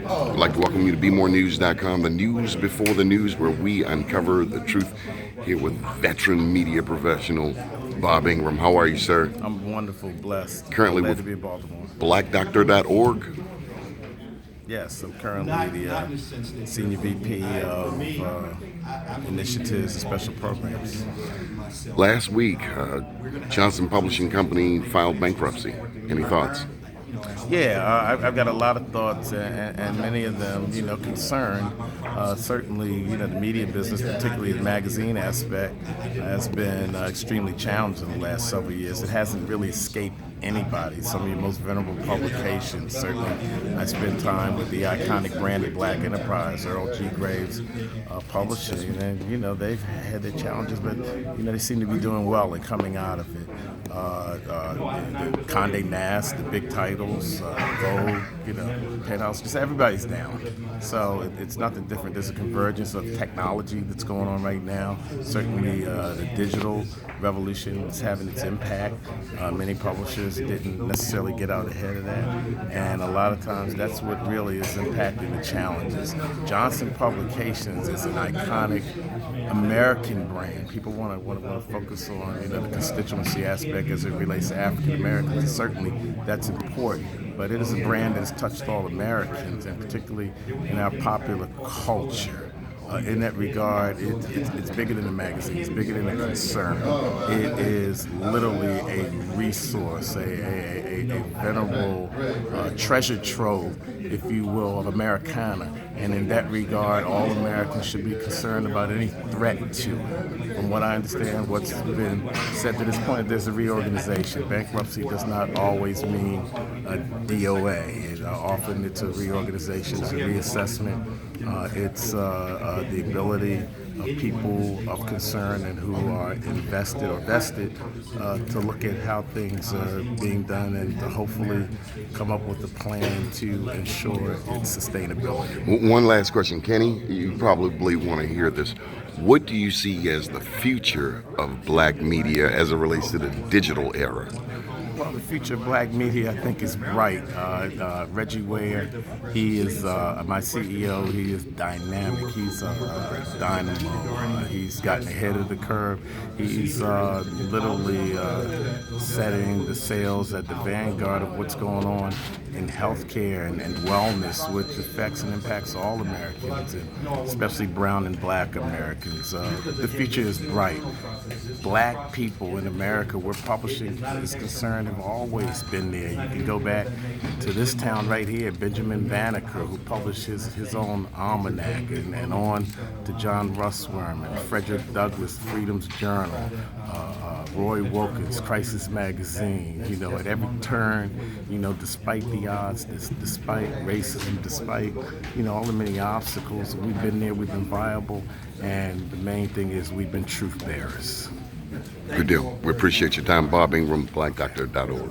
I'd like to welcome you to BeMoreNews.com, the news before the news, where we uncover the truth here with veteran media professional Bob Ingram. How are you, sir? I'm wonderful, blessed. Currently Glad with to be in Baltimore. BlackDoctor.org. Yes, I'm currently the Senior VP of Initiatives and Special Programs. Last week, Johnson Publishing Company filed bankruptcy. Any thoughts? Yeah, I've got a lot of thoughts, and many of them, concern. Certainly, the media business, particularly the magazine aspect, has been extremely challenging in the last several years. It hasn't really escaped anybody. Some of your most venerable publications. Certainly, I spent time with the iconic brand of Black Enterprise, Earl G. Graves Publishing, and they've had their challenges, but they seem to be doing well and coming out of it. The Condé Nast, the big titles, Vogue, Penthouse, just everybody's down. So it's nothing different. There's a convergence of technology that's going on right now. Certainly, the digital revolution is having its impact. Many publishers didn't necessarily get out ahead of that, and a lot of times that's what really is impacting the challenges. Johnson Publications is an iconic American brand. People want to focus on the constituency aspect as it relates to African Americans. Certainly, that's important, but it is a brand that has touched all Americans, and particularly in our popular culture. In that regard, it's bigger than a magazine. It's bigger than a concern. It is literally a resource, a venerable treasure trove, if you will, of Americana. And in that regard, all Americans should be concerned about any threat to it. From what I understand, what's been said to this point, there's a reorganization. Bankruptcy does not always mean a DOA. Often it's a reorganization, it's a reassessment. It's the ability of people of concern and who are invested or vested to look at how things are being done and to hopefully come up with a plan to ensure its sustainability. One last question, Kenny. You probably want to hear this. What do you see as the future of Black media as it relates to the digital era? Well, the future of Black media, I think, is bright. Reggie Ware, he is my CEO. He is dynamic. He's a dynamo. He's gotten ahead of the curve. He's literally setting the sails at the vanguard of what's going on in healthcare and wellness, which affects and impacts all Americans, and especially brown and Black Americans. The future is bright. Black people in America, where publishing is concerned, have always been there. You can go back to this town right here, Benjamin Banneker, who published his own almanac, and on to John Russwurm and Frederick Douglass, Freedom's Journal, Roy Wilkins, Crisis Magazine. At every turn, despite the odds, despite racism, despite all the many obstacles, we've been there, we've been viable, and the main thing is we've been truth bearers. Good deal. We appreciate your time. Bob Ingram, BlackDoctor.org.